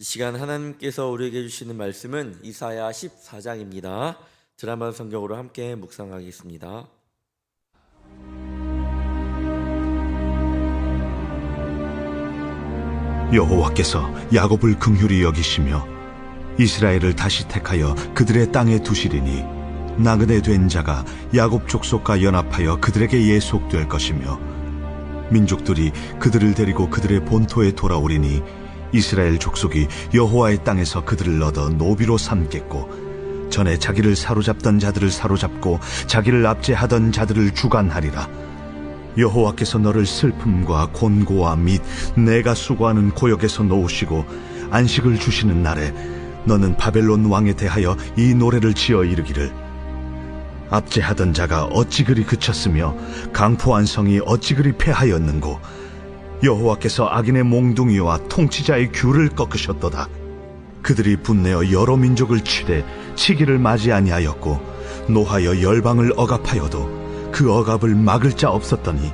이 시간 하나님께서 우리에게 주시는 말씀은 이사야 14장입니다. 드라마 성경으로 함께 묵상하겠습니다. 여호와께서 야곱을 긍휼히 여기시며 이스라엘을 다시 택하여 그들의 땅에 두시리니 나그네 된 자가 야곱 족속과 연합하여 그들에게 예속될 것이며 민족들이 그들을 데리고 그들의 본토에 돌아오리니 이스라엘 족속이 여호와의 땅에서 그들을 얻어 노비로 삼겠고 전에 자기를 사로잡던 자들을 사로잡고 자기를 압제하던 자들을 주관하리라. 여호와께서 너를 슬픔과 곤고와 및 내가 수고하는 고역에서 놓으시고 안식을 주시는 날에 너는 바벨론 왕에 대하여 이 노래를 지어 이르기를 압제하던 자가 어찌 그리 그쳤으며 강포한 성이 어찌 그리 패하였는고 여호와께서 악인의 몽둥이와 통치자의 귤을 꺾으셨도다. 그들이 분내어 여러 민족을 치되 치기를 맞이 아니하였고 노하여 열방을 억압하여도 그 억압을 막을 자 없었더니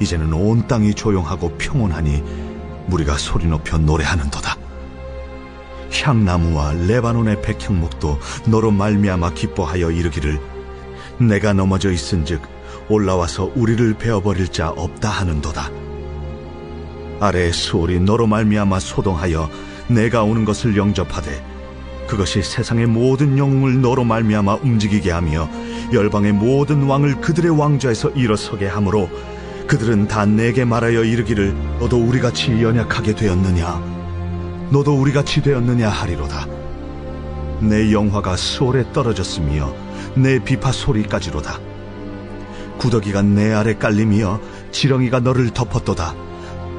이제는 온 땅이 조용하고 평온하니 무리가 소리 높여 노래하는도다. 향나무와 레바논의 백향목도 너로 말미암아 기뻐하여 이르기를 내가 넘어져 있은즉 올라와서 우리를 베어버릴 자 없다 하는도다. 아래의 수월이 너로 말미암아 소동하여 내가 오는 것을 영접하되 그것이 세상의 모든 영웅을 너로 말미암아 움직이게 하며 열방의 모든 왕을 그들의 왕좌에서 일어서게 하므로 그들은 다 내게 말하여 이르기를 너도 우리같이 연약하게 되었느냐 너도 우리같이 되었느냐 하리로다. 내 영화가 수월에 떨어졌으며 내 비파 소리까지로다. 구더기가 내 아래 깔림이여 지렁이가 너를 덮었도다.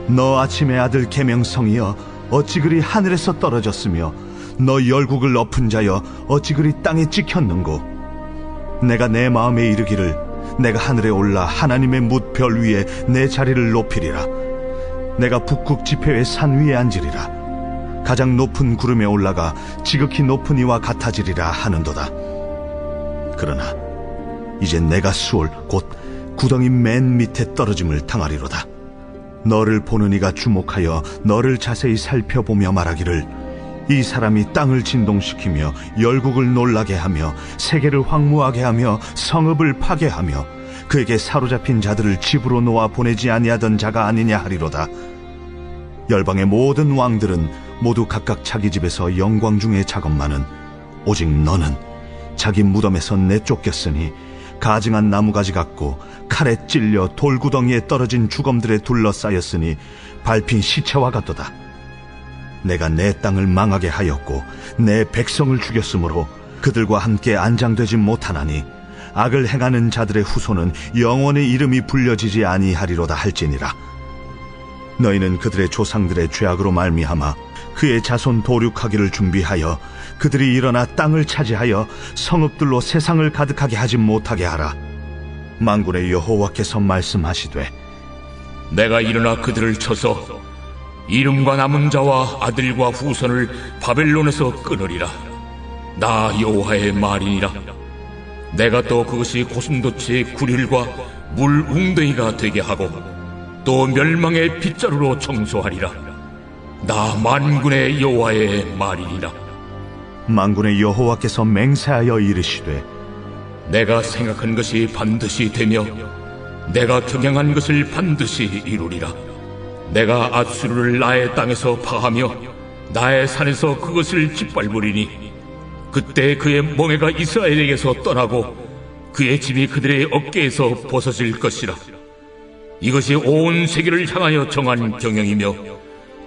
너 아침의 아들 계명성이여 어찌 그리 하늘에서 떨어졌으며 너 열국을 엎은 자여 어찌 그리 땅에 찍혔는고. 내가 내 마음에 이르기를 내가 하늘에 올라 하나님의 뭇 별 위에 내 자리를 높이리라. 내가 북극 지폐의 산 위에 앉으리라. 가장 높은 구름에 올라가 지극히 높은 이와 같아지리라 하는도다. 그러나 이제 내가 수월 곧 구덩이 맨 밑에 떨어짐을 당하리로다. 너를 보는 이가 주목하여 너를 자세히 살펴보며 말하기를 이 사람이 땅을 진동시키며 열국을 놀라게 하며 세계를 황무하게 하며 성읍을 파괴하며 그에게 사로잡힌 자들을 집으로 놓아 보내지 아니하던 자가 아니냐 하리로다. 열방의 모든 왕들은 모두 각각 자기 집에서 영광 중에 작업만은 오직 너는 자기 무덤에서 내쫓겼으니 가증한 나무가지 같고 칼에 찔려 돌구덩이에 떨어진 주검들에 둘러싸였으니 밟힌 시체와 같도다. 내가 내 땅을 망하게 하였고 내 백성을 죽였으므로 그들과 함께 안장되지 못하나니 악을 행하는 자들의 후손은 영원히 이름이 불려지지 아니하리로다 할지니라. 너희는 그들의 조상들의 죄악으로 말미암아 그의 자손 도륙하기를 준비하여 그들이 일어나 땅을 차지하여 성읍들로 세상을 가득하게 하지 못하게 하라. 만군의 여호와께서 말씀하시되 내가 일어나 그들을 쳐서 이름과 남은 자와 아들과 후손을 바벨론에서 끊으리라. 나 여호와의 말이니라. 내가 또 그것이 고슴도치의 구릴과 물 웅덩이가 되게 하고 또 멸망의 빗자루로 청소하리라. 나 만군의 여호와의 말이니라. 만군의 여호와께서 맹세하여 이르시되 내가 생각한 것이 반드시 되며 내가 경영한 것을 반드시 이루리라. 내가 앗수르를 나의 땅에서 파하며 나의 산에서 그것을 짓밟으리니 그때 그의 멍에가 이스라엘에게서 떠나고 그의 짐이 그들의 어깨에서 벗어질 것이라. 이것이 온 세계를 향하여 정한 경영이며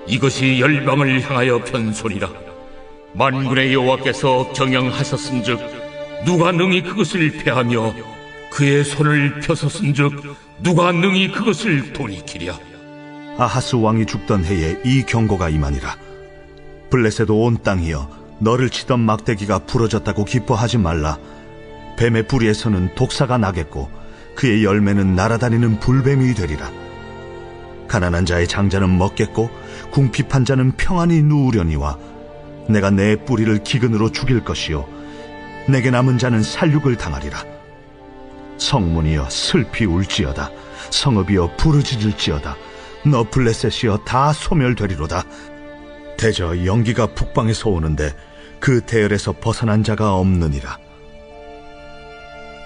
이것이 열방을 향하여 편소리라. 만군의 여호와께서 경영하셨은즉 누가 능히 그것을 패하며 그의 손을 펴섰은즉 누가 능히 그것을 돌이키랴. 아하스 왕이 죽던 해에 이 경고가 임하니라. 블레셋 온 땅이여 너를 치던 막대기가 부러졌다고 기뻐하지 말라. 뱀의 뿌리에서는 독사가 나겠고 그의 열매는 날아다니는 불뱀이 되리라. 가난한 자의 장자는 먹겠고 궁핍한 자는 평안히 누우려니와 내가 내 뿌리를 기근으로 죽일 것이요 내게 남은 자는 살육을 당하리라. 성문이여 슬피 울지어다. 성읍이여 부르짖을지어다. 너 블레셋이여 다 소멸되리로다. 대저 연기가 북방에서 오는데 그 대열에서 벗어난 자가 없느니라.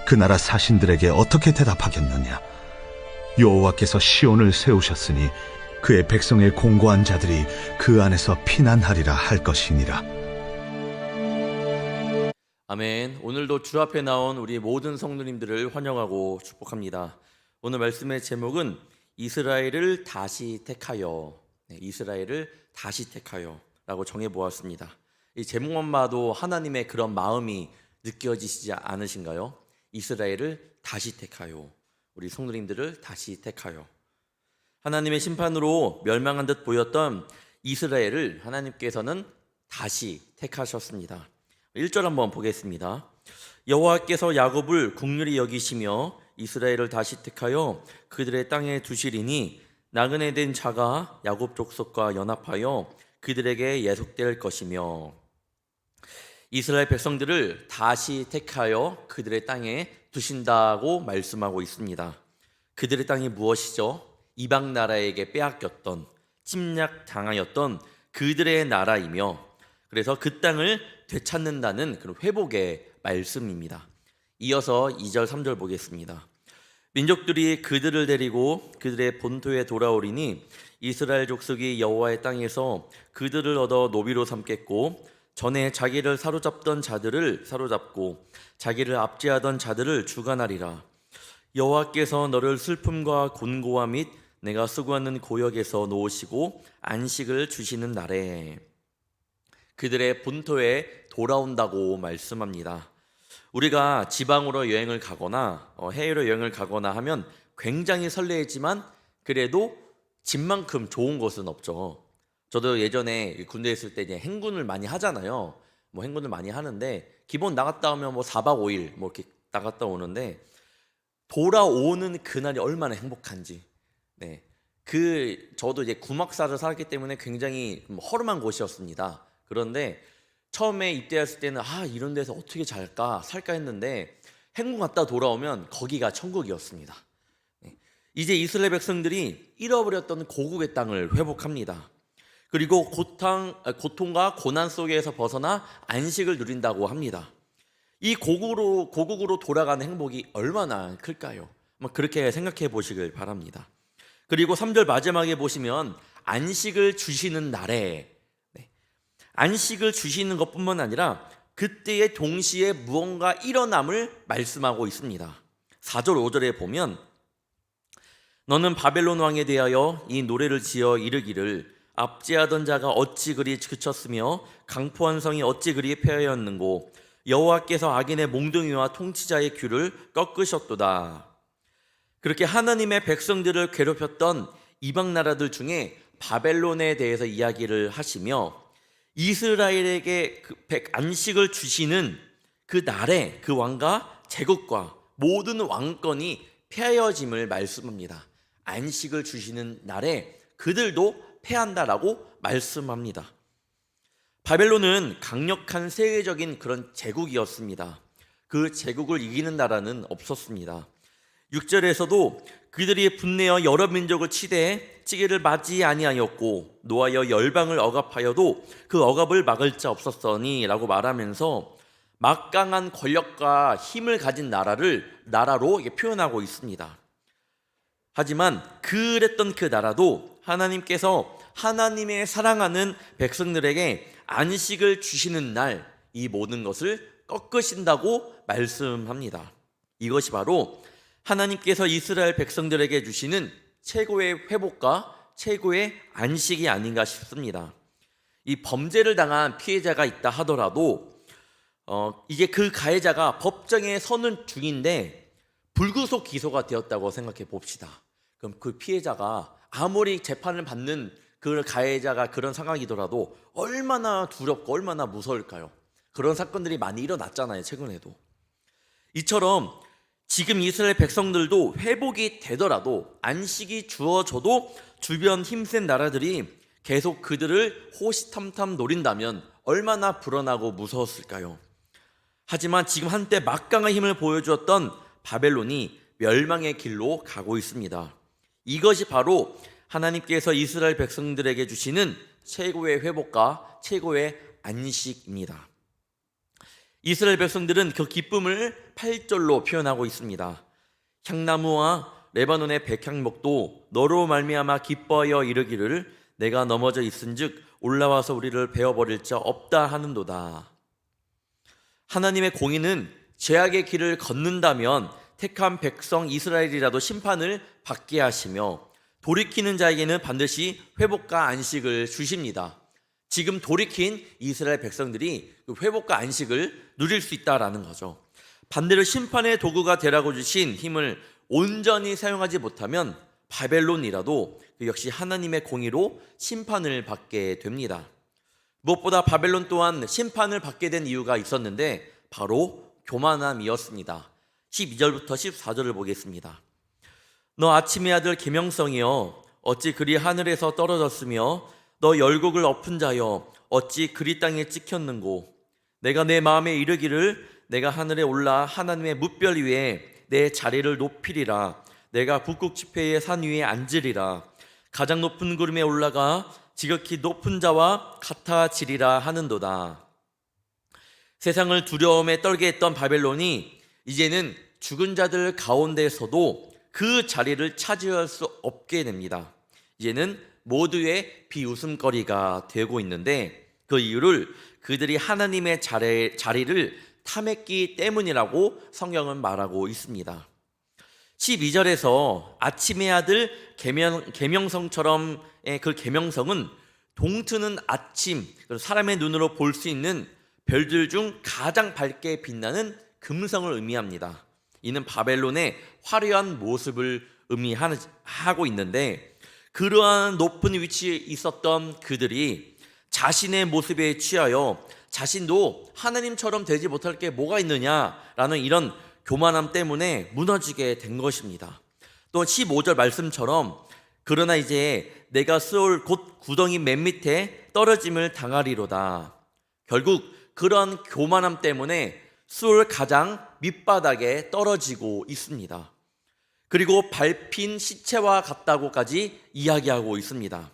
그 나라 사신들에게 어떻게 대답하겠느냐? 여호와께서 시온을 세우셨으니 그의 백성의 공고한 자들이 그 안에서 피난하리라 할 것이니라. 아멘. 오늘도 주 앞에 나온 우리 모든 성도님들을 환영하고 축복합니다. 오늘 말씀의 제목은 이스라엘을 다시 택하여, 이스라엘을 다시 택하여 라고 정해보았습니다. 이 제목만 봐도 하나님의 그런 마음이 느껴지시지 않으신가요? 이스라엘을 다시 택하여, 우리 성도님들을 다시 택하여. 하나님의 심판으로 멸망한 듯 보였던 이스라엘을 하나님께서는 다시 택하셨습니다. 1절 한번 보겠습니다. 여호와께서 야곱을 긍휼히 여기시며 이스라엘을 다시 택하여 그들의 땅에 두시리니 나그네 된 자가 야곱 족속과 연합하여 그들에게 예속될 것이며. 이스라엘 백성들을 다시 택하여 그들의 땅에 두신다고 말씀하고 있습니다. 그들의 땅이 무엇이죠? 이방 나라에게 빼앗겼던, 침략당하였던 그들의 나라이며, 그래서 그 땅을 되찾는다는 그런 회복의 말씀입니다. 이어서 2절 3절 보겠습니다. 민족들이 그들을 데리고 그들의 본토에 돌아오리니 이스라엘 족속이 여호와의 땅에서 그들을 얻어 노비로 삼겠고 전에 자기를 사로잡던 자들을 사로잡고 자기를 압제하던 자들을 주관하리라. 여호와께서 너를 슬픔과 곤고와 및 내가 수고하는 고역에서 놓으시고 안식을 주시는 날에 그들의 본토에 돌아온다고 말씀합니다. 우리가 지방으로 여행을 가거나 해외로 여행을 가거나 하면 굉장히 설레지만 그래도 집만큼 좋은 곳은 없죠. 저도 예전에 군대에 있을 때 이제 행군을 많이 하잖아요. 행군을 많이 하는데 기본 나갔다 오면 4박 5일 이렇게 나갔다 오는데 돌아오는 그날이 얼마나 행복한지. 저도 이제 구막사를 살았기 때문에 굉장히 허름한 곳이었습니다. 그런데 처음에 입대했을 때는 이런 데서 어떻게 살까 했는데 행군 갔다 돌아오면 거기가 천국이었습니다. 이제 이스라엘 백성들이 잃어버렸던 고국의 땅을 회복합니다. 그리고 고통과 고난 속에서 벗어나 안식을 누린다고 합니다. 이 고국으로 돌아가는 행복이 얼마나 클까요? 그렇게 생각해 보시길 바랍니다. 그리고 3절 마지막에 보시면 안식을 주시는 날에, 안식을 주시는 것뿐만 아니라 그때에 동시에 무언가 일어남을 말씀하고 있습니다. 4절 5절에 보면 너는 바벨론 왕에 대하여 이 노래를 지어 이르기를 압제하던 자가 어찌 그리 그쳤으며 강포한 성이 어찌 그리 폐하였는고 여호와께서 악인의 몽둥이와 통치자의 귀를 꺾으셨도다. 그렇게 하나님의 백성들을 괴롭혔던 이방 나라들 중에 바벨론에 대해서 이야기를 하시며 이스라엘에게 안식을 주시는 그 날에 그 왕과 제국과 모든 왕권이 폐하여짐을 말씀합니다. 안식을 주시는 날에 그들도 패한다라고 말씀합니다. 바벨론은 강력한 세계적인 그런 제국이었습니다. 그 제국을 이기는 나라는 없었습니다. 6절에서도 그들이 분내어 여러 민족을 치되 찌개를 맞지 아니하였고 노하여 열방을 억압하여도 그 억압을 막을 자 없었더니 라고 말하면서 막강한 권력과 힘을 가진 나라로 표현하고 있습니다. 하지만 그랬던 그 나라도 하나님께서 하나님의 사랑하는 백성들에게 안식을 주시는 날 이 모든 것을 꺾으신다고 말씀합니다. 이것이 바로 하나님께서 이스라엘 백성들에게 주시는 최고의 회복과 최고의 안식이 아닌가 싶습니다. 이 범죄를 당한 피해자가 있다 하더라도 이게 그 가해자가 법정에 서는 중인데 불구속 기소가 되었다고 생각해 봅시다. 그럼 그 피해자가 아무리 재판을 받는 그 가해자가 그런 상황이더라도 얼마나 두렵고 얼마나 무서울까요? 그런 사건들이 많이 일어났잖아요, 최근에도. 이처럼 지금 이스라엘 백성들도 회복이 되더라도 안식이 주어져도 주변 힘센 나라들이 계속 그들을 호시탐탐 노린다면 얼마나 불안하고 무서웠을까요? 하지만 지금 한때 막강한 힘을 보여주었던 바벨론이 멸망의 길로 가고 있습니다. 이것이 바로 하나님께서 이스라엘 백성들에게 주시는 최고의 회복과 최고의 안식입니다. 이스라엘 백성들은 그 기쁨을 8절로 표현하고 있습니다. 향나무와 레바논의 백향목도 너로 말미암아 기뻐하여 이르기를 내가 넘어져 있은즉 올라와서 우리를 베어버릴 자 없다 하는도다. 하나님의 공의는 죄악의 길을 걷는다면 택한 백성 이스라엘이라도 심판을 받게 하시며 돌이키는 자에게는 반드시 회복과 안식을 주십니다. 지금 돌이킨 이스라엘 백성들이 그 회복과 안식을 누릴 수 있다라는 거죠. 반대로 심판의 도구가 되라고 주신 힘을 온전히 사용하지 못하면 바벨론이라도 역시 하나님의 공의로 심판을 받게 됩니다. 무엇보다 바벨론 또한 심판을 받게 된 이유가 있었는데 바로 교만함이었습니다. 12절부터 14절을 보겠습니다. 너 아침의 아들 계명성이여 어찌 그리 하늘에서 떨어졌으며 너 열국을 엎은 자여 어찌 그리 땅에 찍혔는고 내가 내 마음에 이르기를 내가 하늘에 올라 하나님의 뭇별 위에 내 자리를 높이리라 내가 북극 지폐의 산 위에 앉으리라 가장 높은 구름에 올라가 지극히 높은 자와 같아지리라 하는도다. 세상을 두려움에 떨게 했던 바벨론이 이제는 죽은 자들 가운데서도 그 자리를 차지할 수 없게 됩니다. 이제는 모두의 비웃음거리가 되고 있는데 그 이유를 그들이 하나님의 자리를 탐했기 때문이라고 성경은 말하고 있습니다. 12절에서 아침의 아들 계명성처럼 그 계명성은 동트는 아침, 사람의 눈으로 볼 수 있는 별들 중 가장 밝게 빛나는 금성을 의미합니다. 이는 바벨론의 화려한 모습을 의미하고 있는데 그러한 높은 위치에 있었던 그들이 자신의 모습에 취하여 자신도 하나님처럼 되지 못할 게 뭐가 있느냐라는 이런 교만함 때문에 무너지게 된 것입니다. 또 15절 말씀처럼 그러나 이제 내가 스올 곧 구덩이 맨 밑에 떨어짐을 당하리로다. 결국 그런 교만함 때문에 스올 가장 밑바닥에 떨어지고 있습니다. 그리고 밟힌 시체와 같다고까지 이야기하고 있습니다.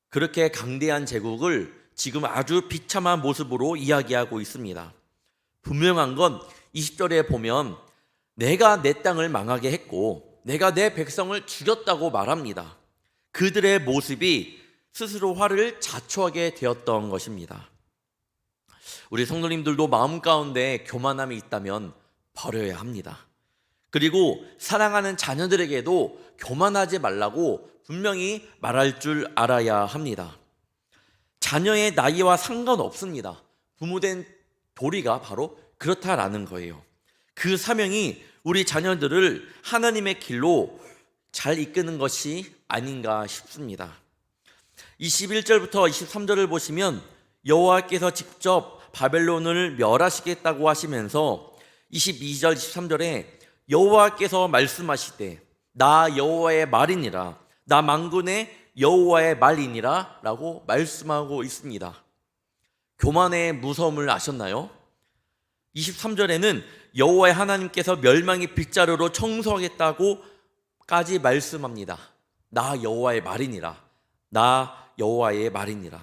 그렇게 강대한 제국을 지금 아주 비참한 모습으로 이야기하고 있습니다. 분명한 건 20절에 보면 내가 내 땅을 망하게 했고 내가 내 백성을 죽였다고 말합니다. 그들의 모습이 스스로 화를 자초하게 되었던 것입니다. 우리 성도님들도 마음 가운데 교만함이 있다면 버려야 합니다. 그리고 사랑하는 자녀들에게도 교만하지 말라고 분명히 말할 줄 알아야 합니다. 자녀의 나이와 상관없습니다. 부모된 도리가 바로 그렇다라는 거예요. 그 사명이 우리 자녀들을 하나님의 길로 잘 이끄는 것이 아닌가 싶습니다. 21절부터 23절을 보시면 여호와께서 직접 바벨론을 멸하시겠다고 하시면서 22절 23절에 여호와께서 말씀하시되 나 여호와의 말이니라 나 만군의 여호와의 말이니라 라고 말씀하고 있습니다. 교만의 무서움을 아셨나요? 23절에는 여호와의 하나님께서 멸망의 빗자루로 청소하겠다고까지 말씀합니다. 나 여호와의 말이니라 나 여호와의 말이니라.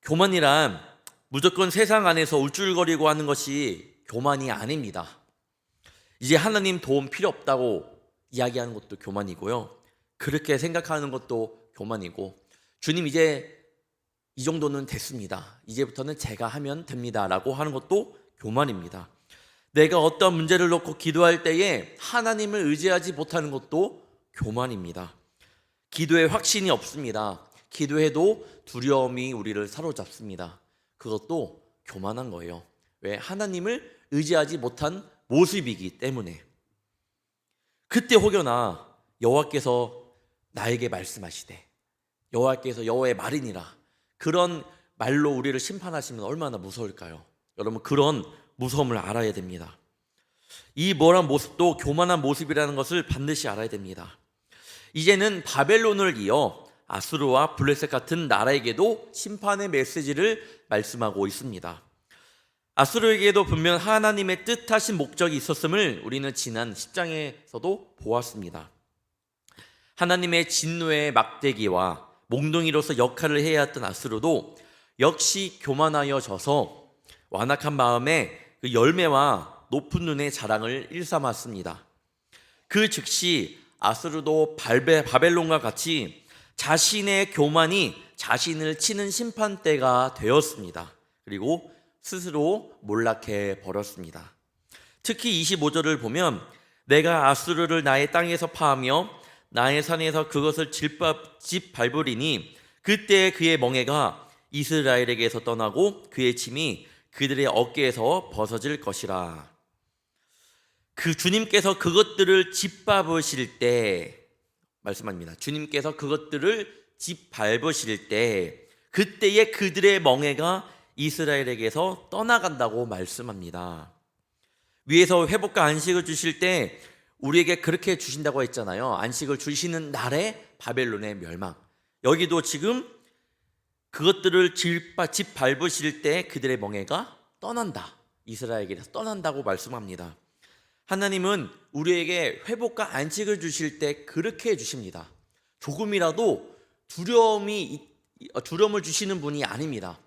교만이란 무조건 세상 안에서 울줄거리고 하는 것이 교만이 아닙니다. 이제 하나님 도움 필요 없다고 이야기하는 것도 교만이고요. 그렇게 생각하는 것도 교만이고 주님 이제 이 정도는 됐습니다. 이제부터는 제가 하면 됩니다 라고 하는 것도 교만입니다. 내가 어떤 문제를 놓고 기도할 때에 하나님을 의지하지 못하는 것도 교만입니다. 기도에 확신이 없습니다. 기도해도 두려움이 우리를 사로잡습니다. 그것도 교만한 거예요. 왜? 하나님을 의지하지 못한 모습이기 때문에. 그때 혹여나 여호와께서 나에게 말씀하시되 여호와께서 여호와의 말이니라 그런 말로 우리를 심판하시면 얼마나 무서울까요? 여러분 그런 무서움을 알아야 됩니다. 이 모란 모습도 교만한 모습이라는 것을 반드시 알아야 됩니다. 이제는 바벨론을 이어 아수르와 블레셋 같은 나라에게도 심판의 메시지를 말씀하고 있습니다. 아수르에게도 분명 하나님의 뜻하신 목적이 있었음을 우리는 지난 10장에서도 보았습니다. 하나님의 진노의 막대기와 몽둥이로서 역할을 해야 했던 아수르도 역시 교만하여져서 완악한 마음에 그 열매와 높은 눈의 자랑을 일삼았습니다. 그 즉시 아수르도 바벨론과 같이 자신의 교만이 자신을 치는 심판대가 되었습니다. 그리고 스스로 몰락해 버렸습니다. 특히 25절을 보면 내가 아수르를 나의 땅에서 파하며 나의 산에서 그것을 짓밟으리니 그때 그의 멍에가 이스라엘에게서 떠나고 그의 침이 그들의 어깨에서 벗어질 것이라. 그 주님께서 그것들을 짓밟으실 때 말씀합니다. 주님께서 그것들을 짓밟으실 때 그때에 그들의 멍에가 이스라엘에게서 떠나간다고 말씀합니다. 위에서 회복과 안식을 주실 때 우리에게 그렇게 주신다고 했잖아요. 안식을 주시는 날에 바벨론의 멸망. 여기도 지금 그것들을 짓밟으실 때 그들의 멍에가 떠난다. 이스라엘에게서 떠난다고 말씀합니다. 하나님은 우리에게 회복과 안식을 주실 때 그렇게 해주십니다. 조금이라도 두려움을 주시는 분이 아닙니다.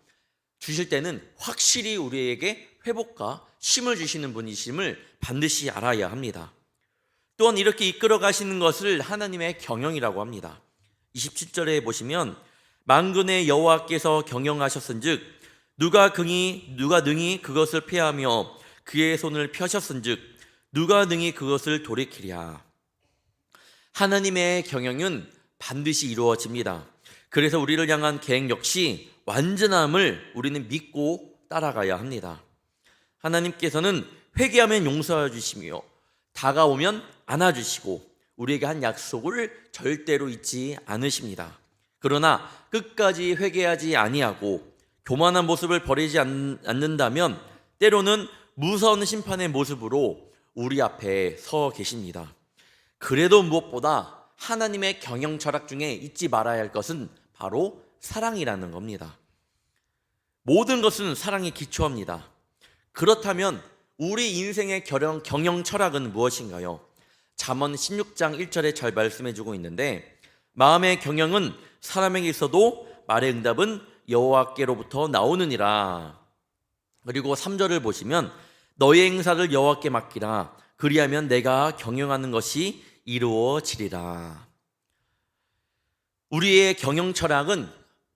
주실 때는 확실히 우리에게 회복과 쉼을 주시는 분이심을 반드시 알아야 합니다. 또한 이렇게 이끌어 가시는 것을 하나님의 경영이라고 합니다. 27절에 보시면 만군의 여호와께서 경영하셨은즉 누가 능히 그것을 피하며 그의 손을 펴셨은즉 누가 능히 그것을 돌이키랴. 하나님의 경영은 반드시 이루어집니다. 그래서 우리를 향한 계획 역시 완전함을 우리는 믿고 따라가야 합니다. 하나님께서는 회개하면 용서해 주시며 다가오면 안아주시고 우리에게 한 약속을 절대로 잊지 않으십니다. 그러나 끝까지 회개하지 아니하고 교만한 모습을 버리지 않는다면 때로는 무서운 심판의 모습으로 우리 앞에 서 계십니다. 그래도 무엇보다 하나님의 경영 철학 중에 잊지 말아야 할 것은 바로 사랑이라는 겁니다. 모든 것은 사랑에 기초합니다. 그렇다면 우리 인생의 경영 철학은 무엇인가요? 잠언 16장 1절에 잘 말씀해주고 있는데 마음의 경영은 사람에게 있어도 말의 응답은 여호와께로부터 나오느니라. 그리고 3절을 보시면 너의 행사를 여호와께 맡기라. 그리하면 내가 경영하는 것이 이루어지리라. 우리의 경영 철학은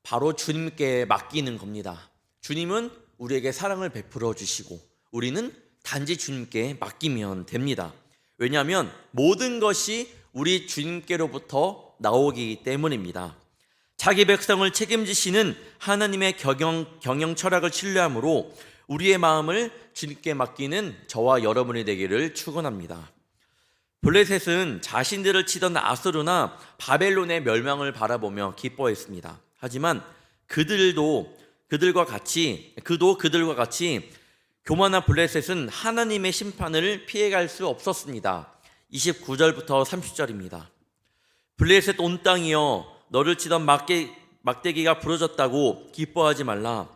바로 주님께 맡기는 겁니다. 주님은 우리에게 사랑을 베풀어 주시고 우리는 단지 주님께 맡기면 됩니다. 왜냐하면 모든 것이 우리 주님께로부터 나오기 때문입니다. 자기 백성을 책임지시는 하나님의 경영 철학을 신뢰함으로 우리의 마음을 주님께 맡기는 저와 여러분이 되기를 축원합니다. 블레셋은 자신들을 치던 아수르나 바벨론의 멸망을 바라보며 기뻐했습니다. 하지만 그들과 같이 교만한 블레셋은 하나님의 심판을 피해갈 수 없었습니다. 29절부터 30절입니다. 블레셋 온 땅이여 너를 치던 막대기가 부러졌다고 기뻐하지 말라.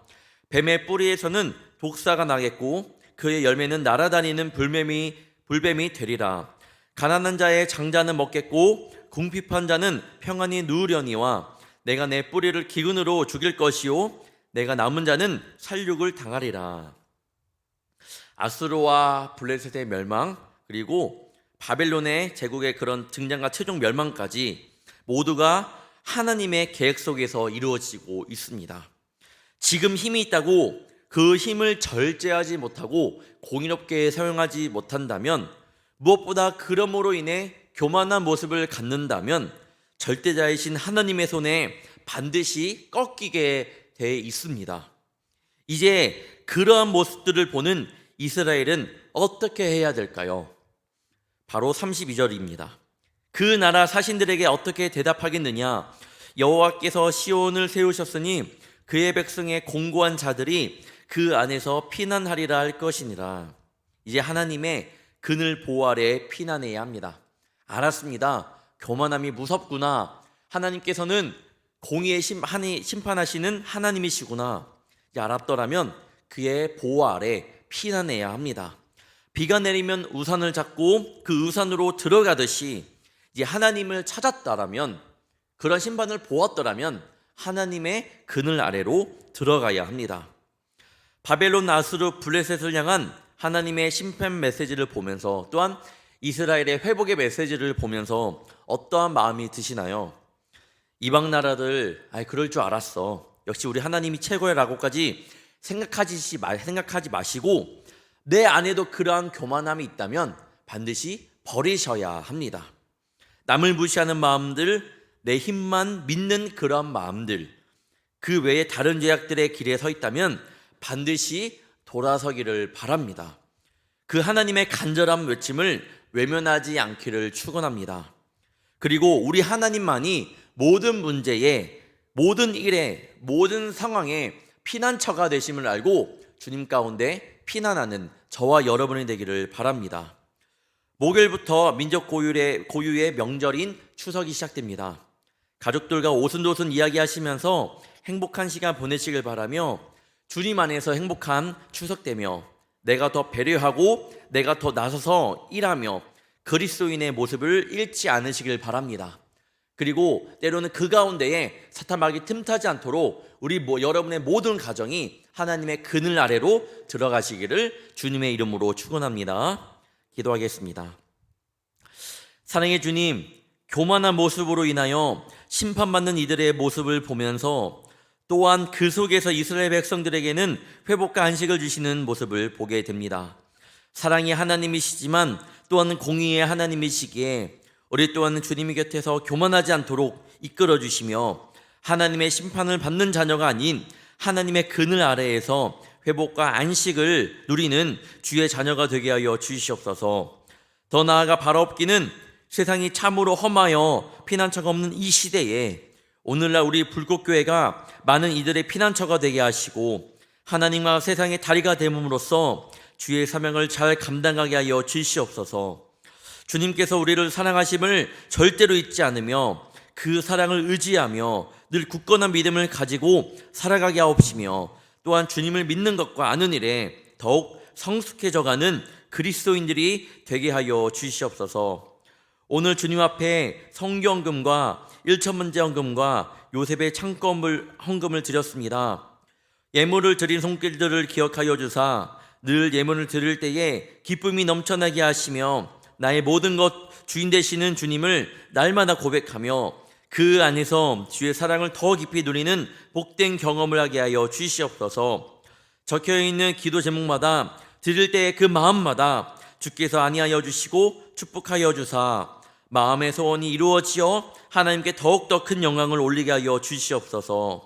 뱀의 뿌리에서는 독사가 나겠고 그의 열매는 날아다니는 불뱀이 되리라. 가난한 자의 장자는 먹겠고 궁핍한 자는 평안히 누우려니와 내가 내 뿌리를 기근으로 죽일 것이요 내가 남은 자는 살육을 당하리라. 아수르와 블레셋의 멸망 그리고 바벨론의 제국의 그런 등장과 최종 멸망까지 모두가 하나님의 계획 속에서 이루어지고 있습니다. 지금 힘이 있다고 그 힘을 절제하지 못하고 공의롭게 사용하지 못한다면 무엇보다 그럼으로 인해 교만한 모습을 갖는다면 절대자이신 하나님의 손에 반드시 꺾이게 돼 있습니다. 이제 그러한 모습들을 보는 이스라엘은 어떻게 해야 될까요? 바로 32절입니다. 그 나라 사신들에게 어떻게 대답하겠느냐? 여호와께서 시온을 세우셨으니 그의 백성의 공고한 자들이 그 안에서 피난하리라 할 것이니라. 이제 하나님의 그늘 보호 아래 피난해야 합니다. 알았습니다. 교만함이 무섭구나. 하나님께서는 공의에 심판하시는 하나님이시구나. 이제 알았더라면 그의 보호 아래 피난해야 합니다. 비가 내리면 우산을 잡고 그 우산으로 들어가듯이 이제 하나님을 찾았다라면 그런 심판을 보았더라면 하나님의 그늘 아래로 들어가야 합니다. 바벨론 아수르 블레셋을 향한 하나님의 심판 메시지를 보면서 또한 이스라엘의 회복의 메시지를 보면서 어떠한 마음이 드시나요? 이방 나라들 그럴 줄 알았어, 역시 우리 하나님이 최고야 라고까지 생각하지 마시고 내 안에도 그러한 교만함이 있다면 반드시 버리셔야 합니다. 남을 무시하는 마음들, 내 힘만 믿는 그러한 마음들, 그 외에 다른 죄악들의 길에 서 있다면 반드시 돌아서기를 바랍니다. 그 하나님의 간절한 외침을 외면하지 않기를 축원합니다. 그리고 우리 하나님만이 모든 문제에, 모든 일에, 모든 상황에 피난처가 되심을 알고 주님 가운데 피난하는 저와 여러분이 되기를 바랍니다. 목요일부터 민족 고유의 명절인 추석이 시작됩니다. 가족들과 오순도순 이야기하시면서 행복한 시간 보내시길 바라며 주님 안에서 행복한 추석 되며 내가 더 배려하고 내가 더 나서서 일하며 그리스도인의 모습을 잃지 않으시길 바랍니다. 그리고 때로는 그 가운데에 사탄막이 틈타지 않도록 우리 여러분의 모든 가정이 하나님의 그늘 아래로 들어가시기를 주님의 이름으로 축원합니다. 기도하겠습니다. 사랑의 주님, 교만한 모습으로 인하여 심판받는 이들의 모습을 보면서 또한 그 속에서 이스라엘 백성들에게는 회복과 안식을 주시는 모습을 보게 됩니다. 사랑의 하나님이시지만 또한 공의의 하나님이시기에 우리 또한 주님의 곁에서 교만하지 않도록 이끌어 주시며 하나님의 심판을 받는 자녀가 아닌 하나님의 그늘 아래에서 회복과 안식을 누리는 주의 자녀가 되게 하여 주시옵소서. 더 나아가 바라옵기는 세상이 참으로 험하여 피난처가 없는 이 시대에 오늘날 우리 불꽃교회가 많은 이들의 피난처가 되게 하시고 하나님과 세상의 다리가 됨으로써 주의 사명을 잘 감당하게 하여 주시옵소서. 주님께서 우리를 사랑하심을 절대로 잊지 않으며 그 사랑을 의지하며 늘 굳건한 믿음을 가지고 살아가게 하옵시며 또한 주님을 믿는 것과 아는 일에 더욱 성숙해져가는 그리스도인들이 되게 하여 주시옵소서. 오늘 주님 앞에 성경금과 1천문제 헌금과 요셉의 창검을 헌금을 드렸습니다. 예물을 드린 손길들을 기억하여 주사 늘 예물을 드릴 때에 기쁨이 넘쳐나게 하시며 나의 모든 것 주인 되시는 주님을 날마다 고백하며 그 안에서 주의 사랑을 더 깊이 누리는 복된 경험을 하게 하여 주시옵소서. 적혀있는 기도 제목마다 드릴 때의 그 마음마다 주께서 안위하여 주시고 축복하여 주사 마음의 소원이 이루어지어 하나님께 더욱더 큰 영광을 올리게 하여 주시옵소서.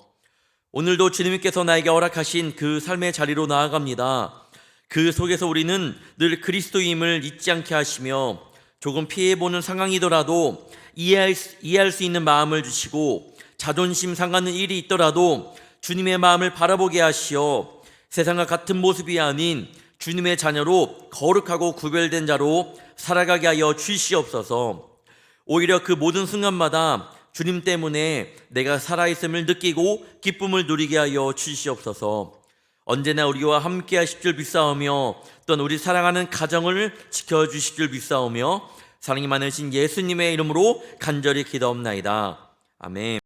오늘도 주님께서 나에게 허락하신 그 삶의 자리로 나아갑니다. 그 속에서 우리는 늘 그리스도임을 잊지 않게 하시며 조금 피해보는 상황이더라도 이해할 수 있는 마음을 주시고 자존심 상하는 일이 있더라도 주님의 마음을 바라보게 하시어 세상과 같은 모습이 아닌 주님의 자녀로 거룩하고 구별된 자로 살아가게 하여 주시옵소서. 오히려 그 모든 순간마다 주님 때문에 내가 살아있음을 느끼고 기쁨을 누리게 하여 주시옵소서. 언제나 우리와 함께 하실 줄 믿사오며 또한 우리 사랑하는 가정을 지켜주실 줄 믿사오며 사랑이 많으신 예수님의 이름으로 간절히 기도옵나이다. 아멘.